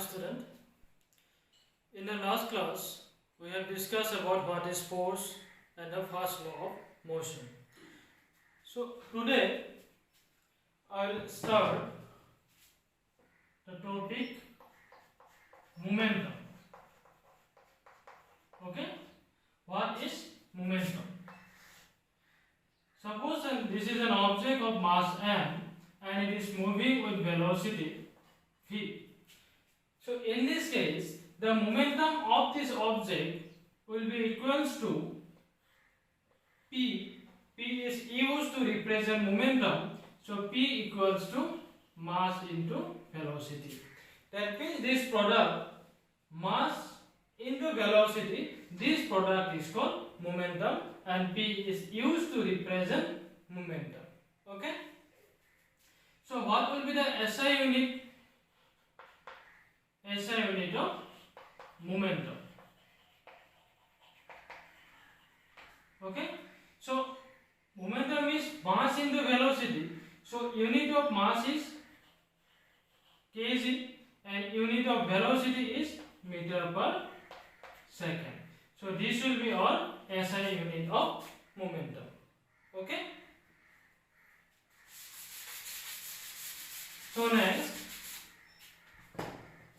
student. In the last class, we have discussed about what is force and the first law of motion. So today, I will start the topic momentum. Okay, what is momentum? Suppose this is an object of mass m and it is moving with velocity v. So in this case, the momentum of this object will be equals to P. P is used to represent momentum. So P equals to mass into velocity. That means this product, mass into velocity, this product is called momentum and P is used to represent momentum. Okay? So what will be the SI unit? SI unit of momentum. Okay? So momentum is mass into velocity. So unit of mass is kg and unit of velocity is meter per second. So this will be our SI unit of momentum. Okay? So next,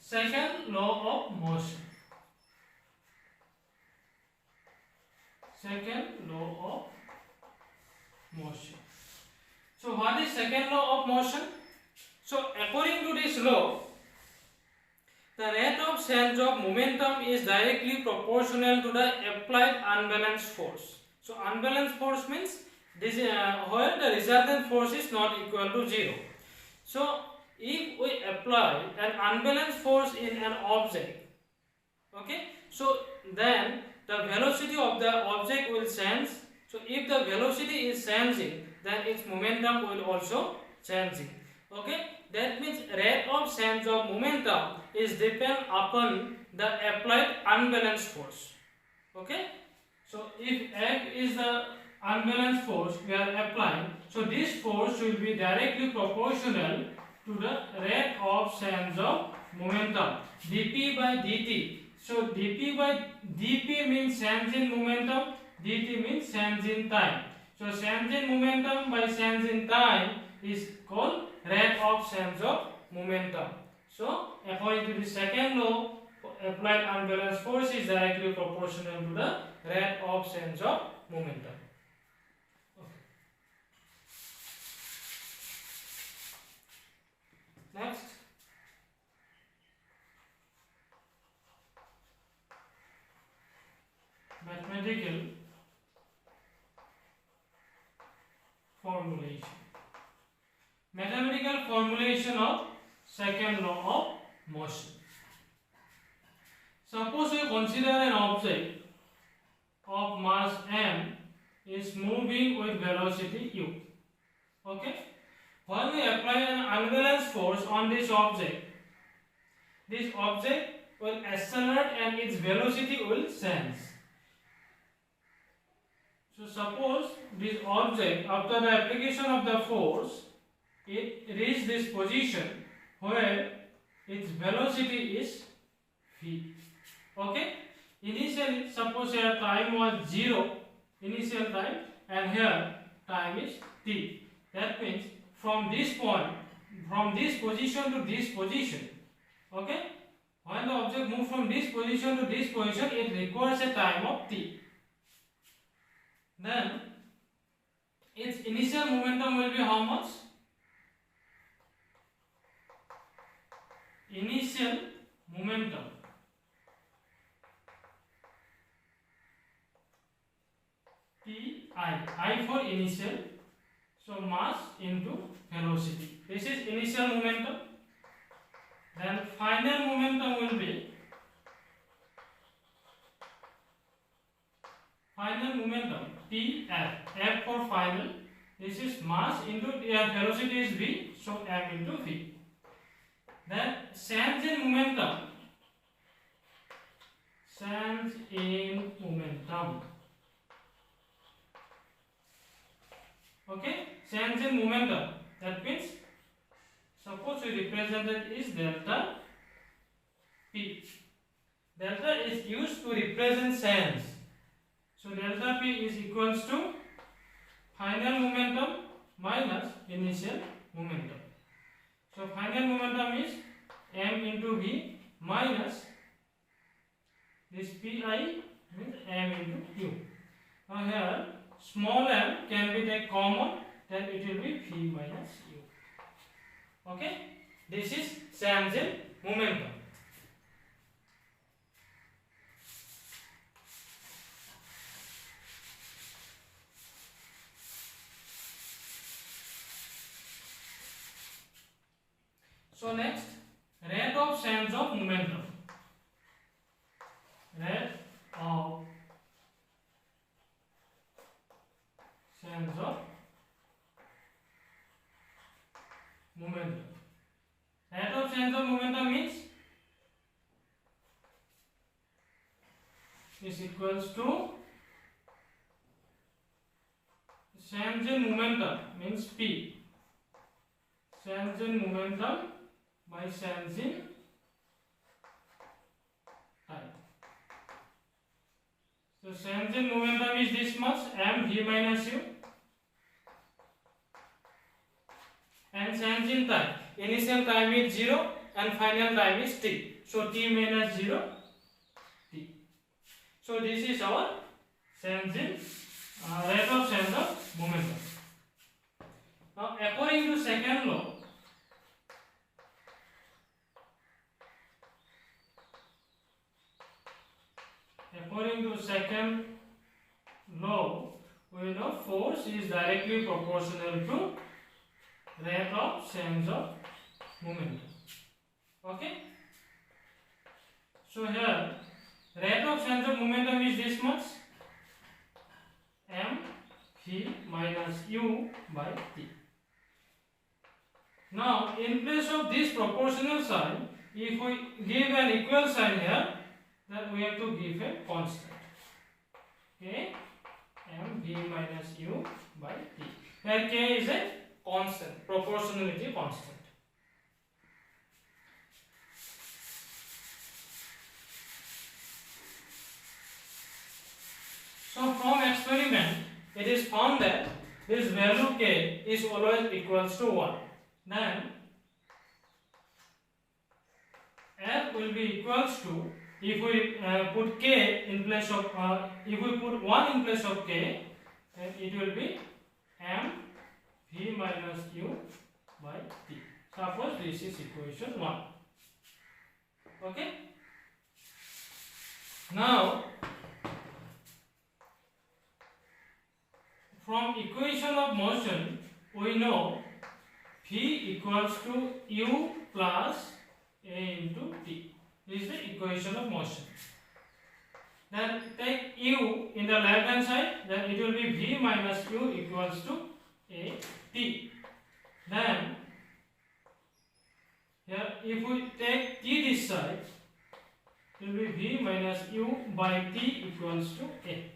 second law of motion. Second law of motion. So what is second law of motion? So according to this law, the rate of change of momentum is directly proportional to the applied unbalanced force. So unbalanced force means this where the resultant force is not equal to 0. So if we apply an unbalanced force in an object, okay, so then the velocity of the object will change. So if the velocity is changing, then its momentum will also changing. Okay, that means rate of change of momentum is depend upon the applied unbalanced force. Okay, so if F is the unbalanced force we are applying, so this force will be directly proportional to the rate of change of momentum, dp by dt. So dp by dp means change in momentum, dt means change in time. So change in momentum by change in time is called rate of change of momentum. So according to the second law, applied unbalanced force is directly proportional to the rate of change of momentum. Okay. Next, mathematical formulation. Mathematical formulation of second law of motion. Suppose we consider an object of mass m is moving with velocity u. Okay? When we apply an unbalanced force on this object will accelerate and its velocity will change. So suppose this object, after the application of the force, it reaches this position where its velocity is v. Okay? Initially, suppose here time was 0, initial time, and here time is t. That means from this point, from this position to this position, okay? When the object moves from this position to this position, it requires a time of t. Then its initial momentum will be how much? Initial momentum I for initial, so mass into velocity. This is initial momentum. Then final momentum will be final momentum F for final. This is mass into velocity is v, so m into v. Then change in momentum. Change in momentum. Okay, change in momentum. That means suppose we represent it is delta P. Delta is used to represent sense. So delta P is equals to final momentum minus initial momentum. So final momentum is m into v minus this pi means m into u. Now here small m can be taken common, then it will be v minus u. Okay, this is change in momentum. So next, rate of change of momentum. Rate of change of momentum. Rate of change of momentum is equals to change in momentum means P. Change in momentum by change in time. So change in momentum is this much m v minus u, and change in time, initial time is 0 and final time is t. So t minus 0 t. So this is our change in rate of change of momentum. Now according to second law, we know force is directly proportional to rate of change of momentum. Okay. So here rate of change of momentum is this much m v minus u by t. Now in place of this proportional sign, if we give an equal sign here, then we have to give a constant. Okay, m v minus u by t. Here k is a constant, proportionality constant. So from experiment, it is found that this value k is always equals to 1. Then f will be equals to, if we put k in place of, if we put 1 in place of k, then it will be m v minus u by t. Suppose this is equation 1. Okay. Now from equation of motion, we know v equals to u plus a into t. This is the equation of motion. Then take u in the left hand side, then it will be v minus u equals to a t. Then here if we take t this side, it will be v minus u by t equals to a.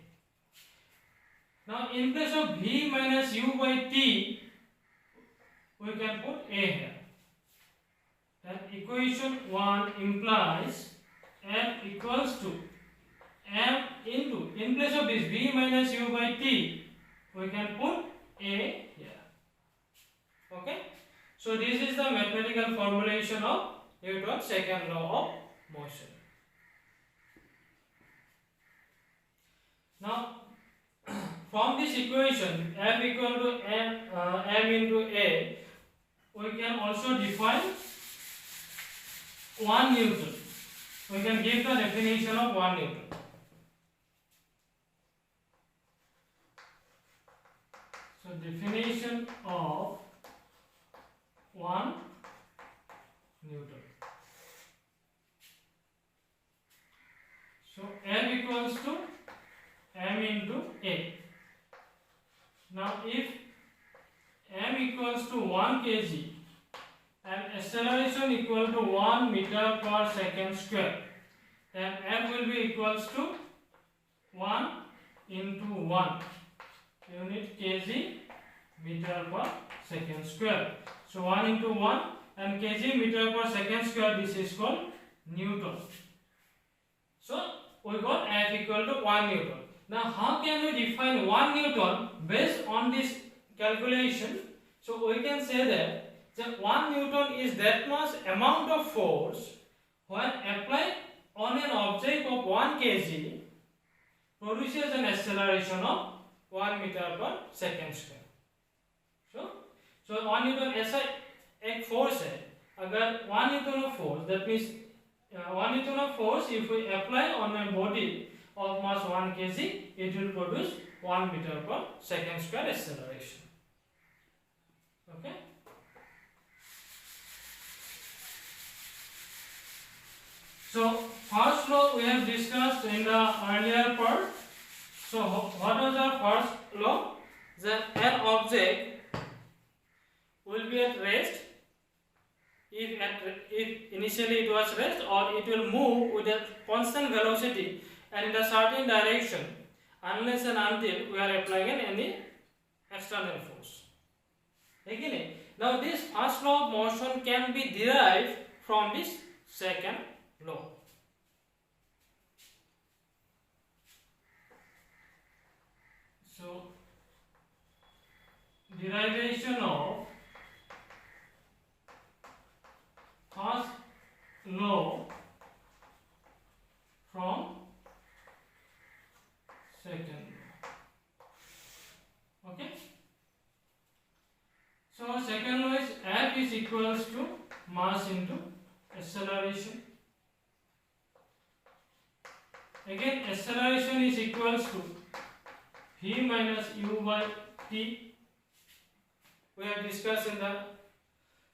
Now in place of v minus u by t, we can put a here. Then equation 1 implies f equals to m into, in place of this v minus u by t, we can put a here. Okay. So this is the mathematical formulation of Newton's second law of motion. Now from this equation f equal to m into a, we can also define 1 Newton. We can give the definition of 1 Newton. So definition of 1 Newton. So F equals to m into a. Now if m equals to 1 kg and acceleration equal to 1 meter per second square, then F will be equals to 1 into 1 unit kg meter per second square. So 1 into 1 and kg meter per second square, this is called Newton. So we got F equal to 1 Newton. Now how can we define 1 Newton based on this calculation? So we can say that 1 Newton is that much amount of force when applied on an object of 1 kg produces an acceleration of 1 meter per second square. So 1 Newton ऐसा एक force है. अगर 1 Newton of force, that means 1 Newton of force, if we apply on a body of mass 1 kg, it will produce 1 meter per second square acceleration. Okay. So first law we have discussed in the earlier part. So what was our first law? That an object will be at rest if initially it was rest, or it will move with a constant velocity and in a certain direction unless and until we are applying any external force. Okay? Now this first law of motion can be derived from this second law. So derivation of first law from second law. Okay. So second law is F is equals to mass into acceleration. Again, acceleration is equals to v minus u by t. We have discussed in the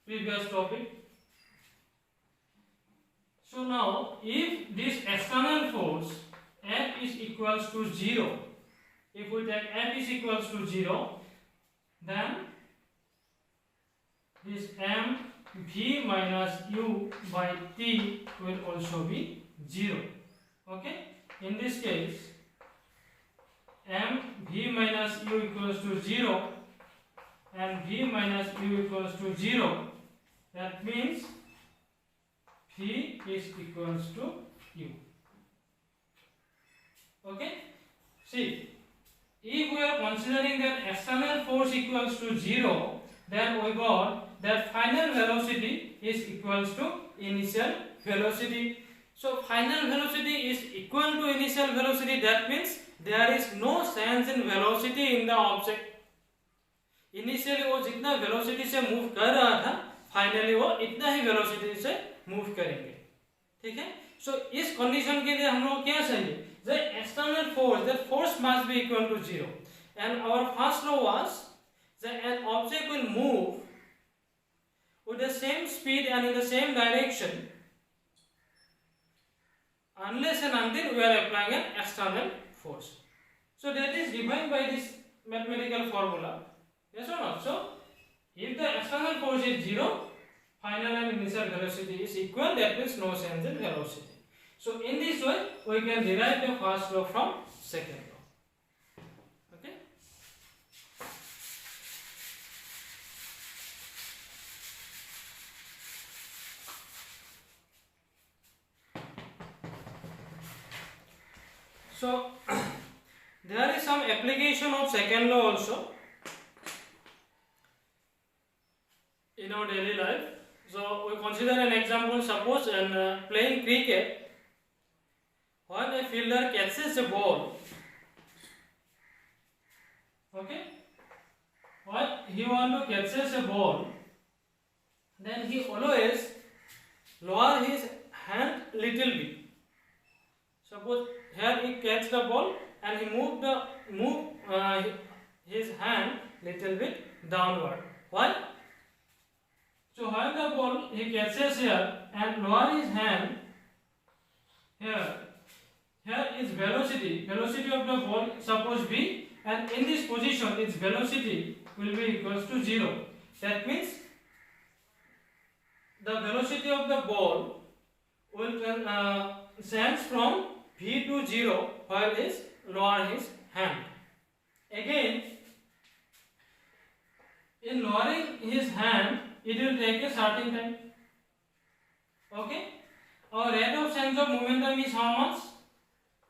previous topic. So now, if this external force F is equals to 0, if we take F is equals to 0, then this mv minus u by t will also be 0. Okay? In this case, mv minus u equals to 0 and v minus u equals to 0. That means v is equals to u. Okay? See, if we are considering that external force equals to 0, then we got that final velocity is equals to initial velocity. So final velocity is equal to initial velocity. That means there is no change in velocity in the object. Initially वो जितना velocity से move कर रहा था, finally वो इतना ही velocity से move करेंगे. ठीक है? So इस condition के लिए हम लोग क्या चाहिए? The external force, that force must be equal to 0. And our first law was that an object will move with the same speed and in the same direction unless and until we are applying an external force. So that is defined by this mathematical formula. Yes or not? So if the external force is 0, final and initial velocity is equal, that means no change in velocity. So in this way we can derive the first law from second law. Okay? So there is some application of second law also in our daily life. So we consider an example. Suppose in playing cricket, when a fielder catches a ball, okay, when he want to catches a ball, then he always lower his hand little bit. Suppose here he catch the ball and he move his hand little bit downward. Why? So when the ball he catches here and lower his hand here is velocity of the ball, suppose v, and in this position its velocity will be equals to 0. That means the velocity of the ball will change from v to 0 while he lower his hand. Again, in lowering his hand, it will take a certain time. Okay? our rate of change of momentum is how much?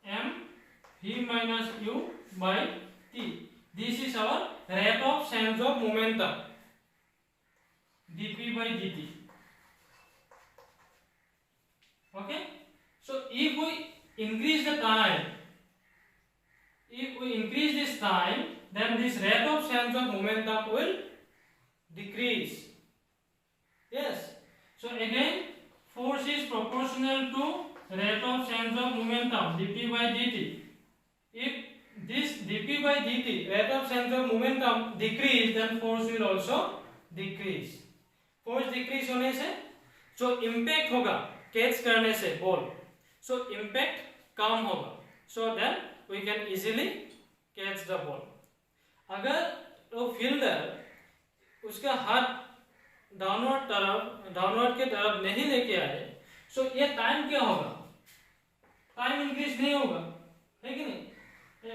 M v minus u by t. This is our rate of change of momentum, dp by dt. Okay, so if we increase the time, if we increase this time, then this rate of change of momentum will decrease. Yes, so again force is proportional to rate of change of momentum, dp by dt. If this dp by dt, rate of change of momentum decrease, then force will also decrease. force decrease होने से जो impact होगा catch करने से ball, so impact कम होगा, so then we can easily catch the ball. अगर वो fielder उसका हाथ डाउनवर्ड के तरफ नहीं लेके आए, so ये टाइम क्या होगा? टाइम इंक्रीज नहीं होगा, है कि नहीं?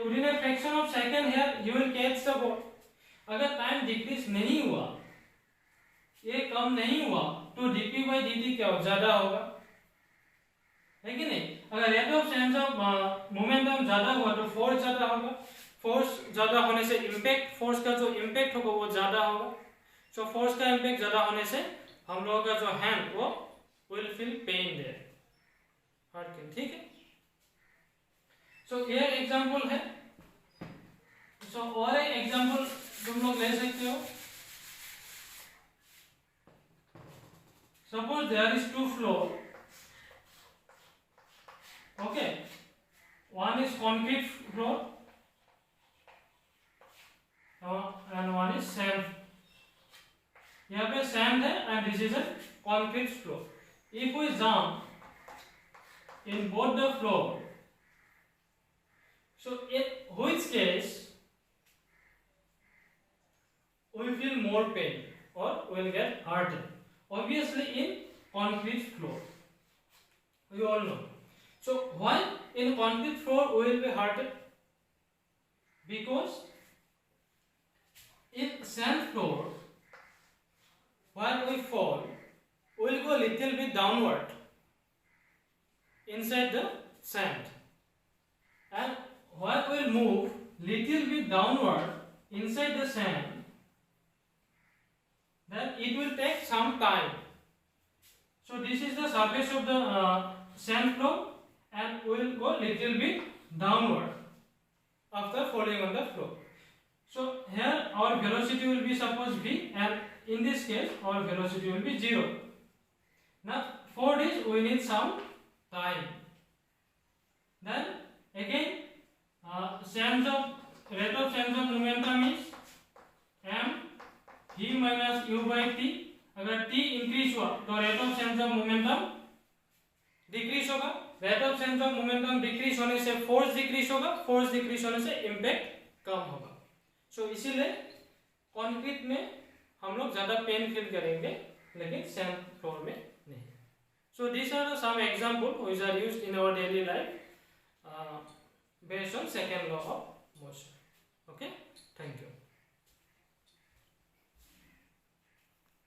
within a fraction of second here you will catch the ball. अगर टाइम डिक्रीज नहीं हुआ, ये कम नहीं हुआ, तो dp by dt क्या हो? ज्यादा होगा, है कि नहीं? अगर rate of change of momentum ज्यादा हुआ तो फोर्स ज्यादा होगा, फोर्स ज्यादा होने से इम्पैक्ट, फोर्स का जो इम्पैक्ट होगा वो ज्यादा होगा, सो फोर्स का इम्पैक्ट ज्यादा होने से हम लोगों का जो हैंड वो will feel pain there, hurt, ठीक है? सो ये एग्जांपल है। सो और एक एग्जांपल तुम लोग ले सकते हो। Suppose there is two floor, okay, one is concrete floor and one is sand. यहाँ पे sand है and this is a concrete floor. If we jump in both the floor, so in which case we feel more pain or will get hurt? Obviously in concrete floor, we all know. So why in concrete floor we will be hurt? Because in sand floor, while we fall, we will go little bit downward inside the sand, and while we will move little bit downward inside the sand, then it will take some time. So this is the surface of the sand floor, and we will go little bit downward after falling on the floor. So here our velocity will be suppose v, and in this case our velocity will be 0. Now for this we need some time. Then again rate of change of momentum is m v minus u by t. अगर t increase हुआ तो rate of change of momentum decrease होगा, rate of change of momentum decrease होने से force decrease होगा, force decrease होने से impact कम होगा। सो इसीलिए कंक्रीट में हम लोग ज्यादा पेन फील करेंगे, लेकिन सैंड फ्लोर में नहीं। So this are some example which are used in our daily life based on second law of motion. Okay, thank you.